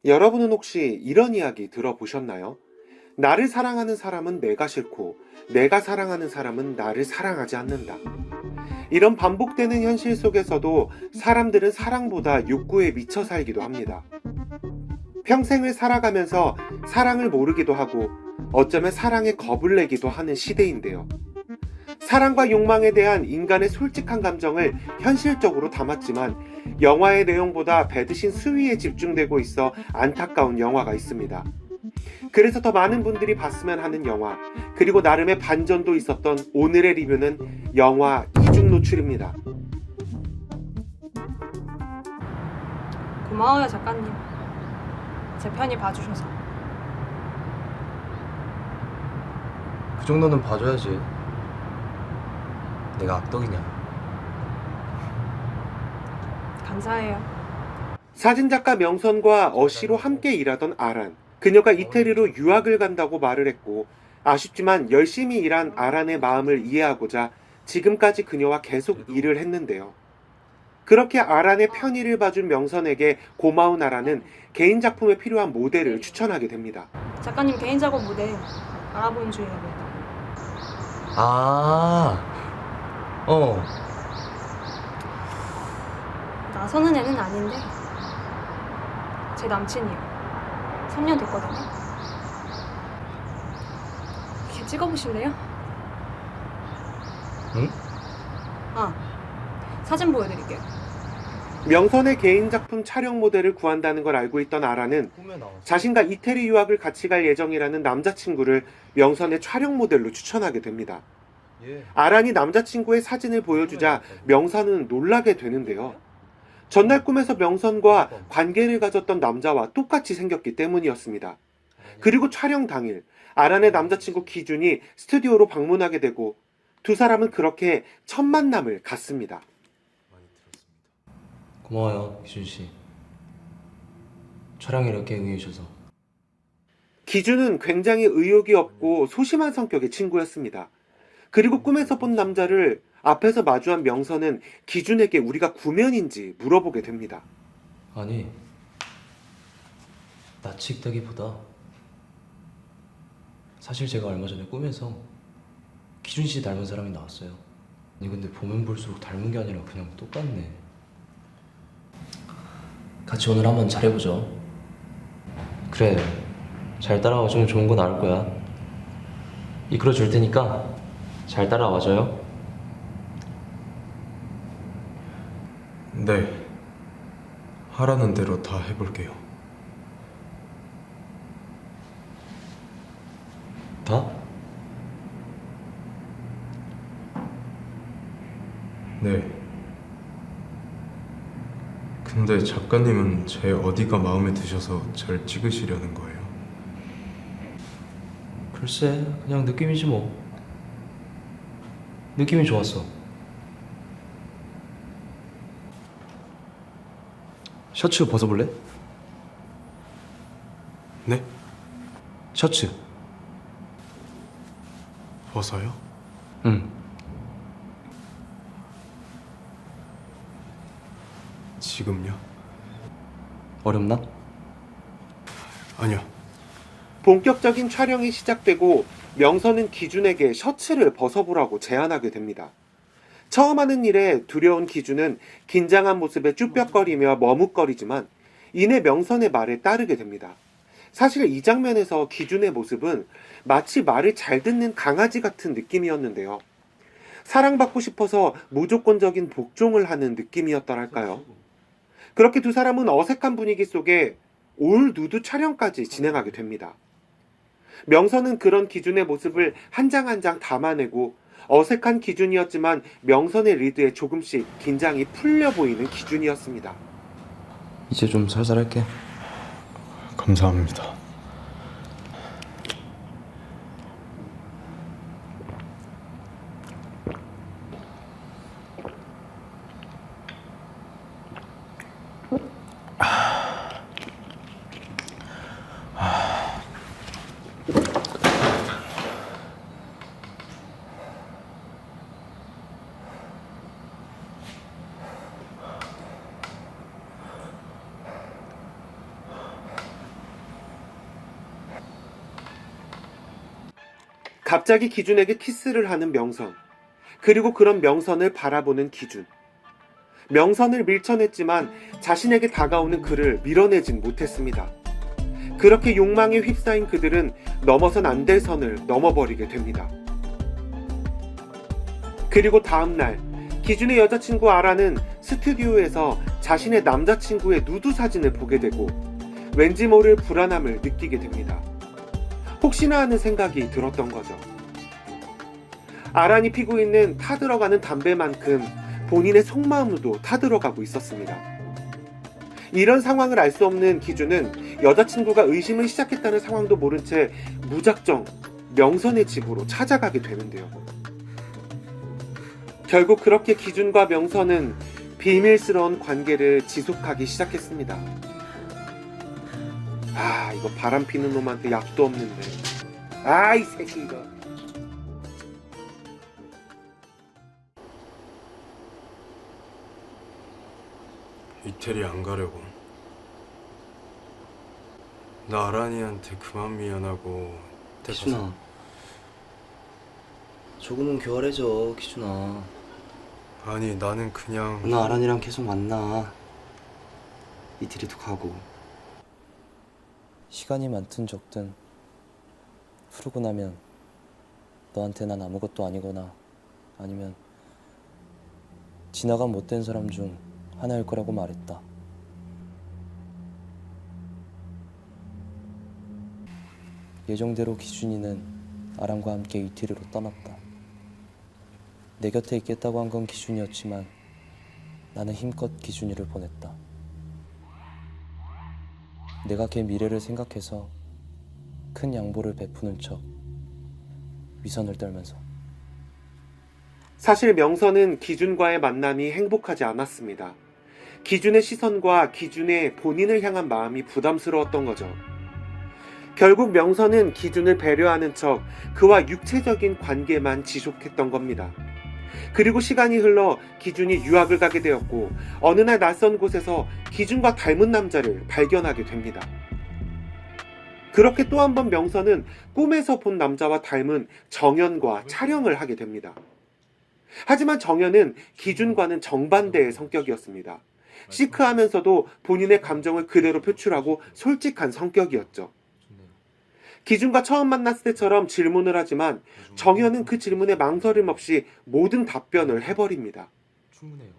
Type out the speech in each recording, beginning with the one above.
여러분은 혹시 이런 이야기 들어보셨나요? 나를 사랑하는 사람은 내가 싫고, 내가 사랑하는 사람은 나를 사랑하지 않는다. 이런 반복되는 현실 속에서도 사람들은 사랑보다 욕구에 미쳐 살기도 합니다. 평생을 살아가면서 사랑을 모르기도 하고, 어쩌면 사랑에 겁을 내기도 하는 시대인데요. 사랑과 욕망에 대한 인간의 솔직한 감정을 현실적으로 담았지만 영화의 내용보다 배드신 수위에 집중되고 있어 안타까운 영화가 있습니다. 그래서 더 많은 분들이 봤으면 하는 영화, 그리고 나름의 반전도 있었던 오늘의 리뷰는 영화 이중 노출입니다. 고마워요, 작가님. 제 편히 봐주셔서. 그 정도는 봐줘야지. 내가 악덕이냐? 감사해요. 사진작가 명선과 어시로 함께 일하던 아란. 그녀가 이태리로 유학을 간다고 말을 했고, 아쉽지만 열심히 일한 아란의 마음을 이해하고자 지금까지 그녀와 계속 일을 했는데요. 그렇게 아란의 편의를 봐준 명선에게 고마운 아란은 개인 작품에 필요한 모델을 추천하게 됩니다. 작가님 개인 작업 무대 알아보는 중이라고요. 나서는 애는 아닌데 제 남친이요. 3년 됐거든요. 걔 찍어보실래요? 응? 사진 보여드릴게요. 명선의 개인 작품 촬영 모델을 구한다는 걸 알고 있던 아란은 자신과 이태리 유학을 같이 갈 예정이라는 남자친구를 명선의 촬영 모델로 추천하게 됩니다. 아란이 남자친구의 사진을 보여주자 명선은 놀라게 되는데요. 전날 꿈에서 명선과 관계를 가졌던 남자와 똑같이 생겼기 때문이었습니다. 그리고 촬영 당일 아란의 남자친구 기준이 스튜디오로 방문하게 되고 두 사람은 그렇게 첫 만남을 갖습니다. 고마워요, 기준씨. 촬영에 이렇게 응해주셔서. 기준은 굉장히 의욕이 없고 소심한 성격의 친구였습니다. 그리고 꿈에서 본 남자를 앞에서 마주한 명선은 기준에게 우리가 구면인지 물어보게 됩니다. 아니, 낯이 익다기보다 사실 제가 얼마 전에 꿈에서 기준씨 닮은 사람이 나왔어요. 아니 근데 보면 볼수록 닮은 게 아니라 그냥 똑같네. 같이 오늘 한번 잘해보죠. 그래, 잘 따라와주면 좋은 거 나올 거야. 이끌어줄 테니까 잘 따라와줘요. 네, 하라는 대로 다 해볼게요. 다? 네. 근데 작가님은 제 어디가 마음에 드셔서 절 찍으시려는 거예요? 글쎄, 그냥 느낌이지 뭐. 느낌이 좋았어. 셔츠 벗어볼래? 네? 셔츠. 벗어요? 응. 지금요? 어렵나? 아니요. 본격적인 촬영이 시작되고 명선은 기준에게 셔츠를 벗어보라고 제안하게 됩니다. 처음 하는 일에 두려운 기준은 긴장한 모습에 쭈뼛거리며 머뭇거리지만 이내 명선의 말에 따르게 됩니다. 사실 이 장면에서 기준의 모습은 마치 말을 잘 듣는 강아지 같은 느낌이었는데요. 사랑받고 싶어서 무조건적인 복종을 하는 느낌이었더랄까요. 그렇게 두 사람은 어색한 분위기 속에 올 누드 촬영까지 진행하게 됩니다. 명선은 그런 기준의 모습을 한 장 한 장 담아내고 어색한 기준이었지만 명선의 리드에 조금씩 긴장이 풀려 보이는 기준이었습니다. 이제 좀 살살 할게. 감사합니다. 갑자기 기준에게 키스를 하는 명선. 그리고 그런 명선을 바라보는 기준. 명선을 밀쳐냈지만 자신에게 다가오는 그를 밀어내진 못했습니다. 그렇게 욕망에 휩싸인 그들은 넘어선 안 될 선을 넘어버리게 됩니다. 그리고 다음날 기준의 여자친구 아라는 스튜디오에서 자신의 남자친구의 누드 사진을 보게 되고 왠지 모를 불안함을 느끼게 됩니다. 혹시나 하는 생각이 들었던 거죠. 아란이 피고 있는 타들어가는 담배만큼 본인의 속마음도 타들어가고 있었습니다. 이런 상황을 알 수 없는 기준은 여자친구가 의심을 시작했다는 상황도 모른 채 무작정 명선의 집으로 찾아가게 되는데요. 결국 그렇게 기준과 명선은 비밀스러운 관계를 지속하기 시작했습니다. 아, 이거 바람 피는 놈한테 약도 없는데. 아, 이 새끼 이거. 이태리 안 가려고. 나 아란이한테 그만 미안하고. 기준아, 조금은 교활해져, 기준아. 아니 나는 그냥. 나 아란이랑 계속 만나. 이태리도 가고. 시간이 많든 적든 흐르고 나면 너한테 난 아무것도 아니거나 아니면 지나간 못된 사람 중 하나일 거라고 말했다. 예정대로 기준이는 아람과 함께 이태리로 떠났다. 내 곁에 있겠다고 한 건 기준이었지만 나는 힘껏 기준이를 보냈다. 내가 걔 미래를 생각해서 큰 양보를 베푸는 척 위선을 떨면서. 사실 명선은 기준과의 만남이 행복하지 않았습니다. 기준의 시선과 기준의 본인을 향한 마음이 부담스러웠던 거죠. 결국 명선은 기준을 배려하는 척 그와 육체적인 관계만 지속했던 겁니다. 그리고 시간이 흘러 기준이 유학을 가게 되었고 어느 날 낯선 곳에서 기준과 닮은 남자를 발견하게 됩니다. 그렇게 또 한 번 명선은 꿈에서 본 남자와 닮은 정연과 촬영을 하게 됩니다. 하지만 정연은 기준과는 정반대의 성격이었습니다. 시크하면서도 본인의 감정을 그대로 표출하고 솔직한 성격이었죠. 기준과 처음 만났을 때처럼 질문을 하지만 정현은 그 질문에 망설임 없이 모든 답변을 해버립니다. 충분해요.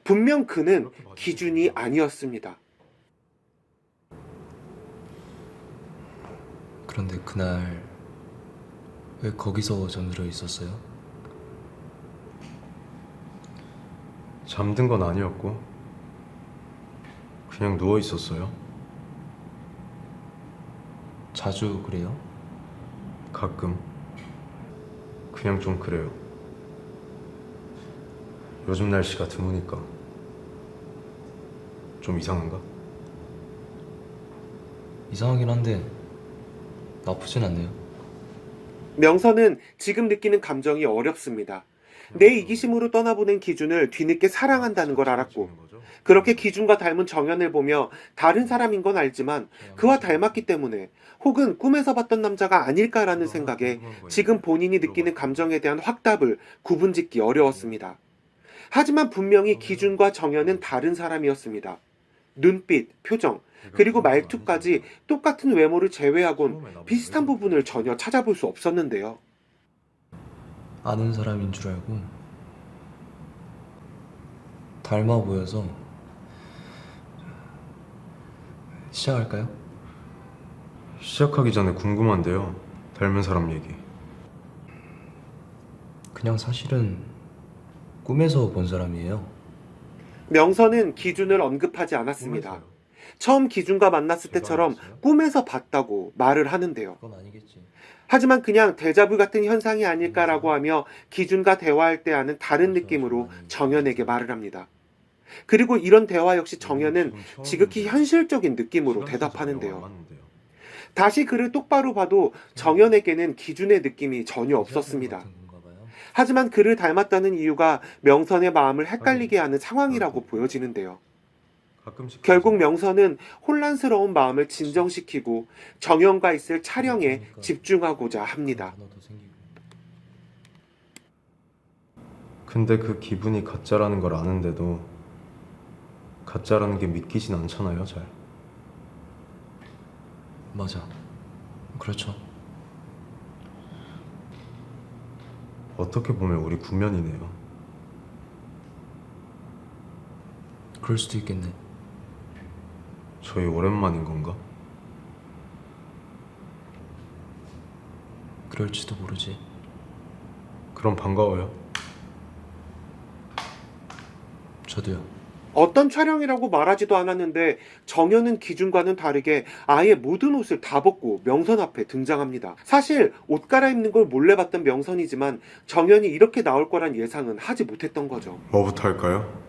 분명 그는 기준이 아니었습니다. 그런데 그날 왜 거기서 잠들어 있었어요? 잠든 건 아니었고 그냥 누워 있었어요. 자주 그래요? 가끔. 그냥 좀 그래요. 요즘 날씨가 드무니까. 좀 이상한가? 이상하긴 한데 나쁘진 않네요. 명선은 지금 느끼는 감정이 어렵습니다. 내 이기심으로 떠나보낸 기준을 뒤늦게 사랑한다는 걸 알았고 그렇게 기준과 닮은 정연을 보며 다른 사람인 건 알지만 그와 닮았기 때문에 혹은 꿈에서 봤던 남자가 아닐까라는 생각에 지금 본인이 느끼는 감정에 대한 확답을 구분짓기 어려웠습니다. 하지만 분명히 기준과 정연은 다른 사람이었습니다. 눈빛, 표정, 그리고 말투까지 똑같은 외모를 제외하곤 비슷한 부분을 전혀 찾아볼 수 없었는데요. 아는 사람인 줄 알고 닮아 보여서. 시작할까요? 시작하기 전에 궁금한데요. 닮은 사람 얘기. 그냥 사실은 꿈에서 본 사람이에요. 명선은 기준을 언급하지 않았습니다. 처음 기준과 만났을 때처럼 꿈에서 봤다고 말을 하는데요. 그건 아니겠지. 하지만 그냥 데자부 같은 현상이 아닐까라고 하며 기준과 대화할 때 하는 다른 느낌으로 정연에게 말을 합니다. 그리고 이런 대화 역시 정연은 지극히 현실적인 느낌으로 대답하는데요. 다시 그를 똑바로 봐도 정연에게는 기준의 느낌이 전혀 없었습니다. 하지만 그를 닮았다는 이유가 명선의 마음을 헷갈리게 하는 상황이라고 보여지는데요. 결국 명선은 혼란스러운 마음을 진정시키고 정연과 있을 촬영에 집중하고자 합니다. 근데 그 기분이 가짜라는 걸 아는데도 가짜라는 게 믿기진 않잖아요, 잘. 맞아. 그렇죠. 어떻게 보면 우리 구면이네요. 그럴 수도 있겠네. 저희 오랜만인 건가? 그럴지도 모르지. 그럼 반가워요. 저도요. 어떤 촬영이라고 말하지도 않았는데 정연은 기준과는 다르게 아예 모든 옷을 다 벗고 명선 앞에 등장합니다. 사실 옷 갈아입는 걸 몰래 봤던 명선이지만 정연이 이렇게 나올 거란 예상은 하지 못했던 거죠. 뭐부터 할까요?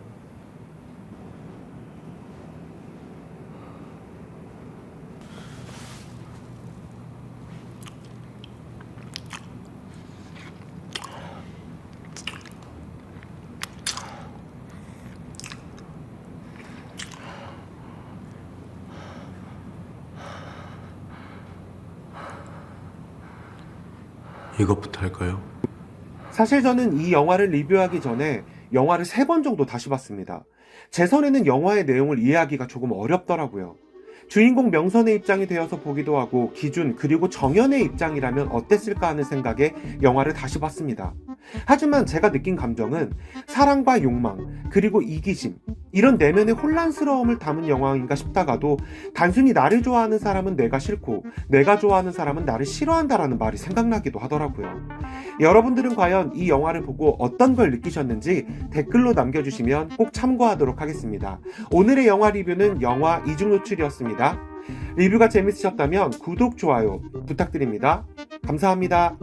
이것부터 할까요? 사실 저는 이 영화를 리뷰하기 전에 영화를 3번 정도 다시 봤습니다. 제 선에는 영화의 내용을 이해하기가 조금 어렵더라고요. 주인공 명선의 입장이 되어서 보기도 하고 기준 그리고 정연의 입장이라면 어땠을까 하는 생각에 영화를 다시 봤습니다. 하지만 제가 느낀 감정은 사랑과 욕망 그리고 이기심 이런 내면의 혼란스러움을 담은 영화인가 싶다가도 단순히 나를 좋아하는 사람은 내가 싫고 내가 좋아하는 사람은 나를 싫어한다라는 말이 생각나기도 하더라고요. 여러분들은 과연 이 영화를 보고 어떤 걸 느끼셨는지 댓글로 남겨주시면 꼭 참고하도록 하겠습니다. 오늘의 영화 리뷰는 영화 이중노출이었습니다. 리뷰가 재밌으셨다면 구독, 좋아요 부탁드립니다. 감사합니다.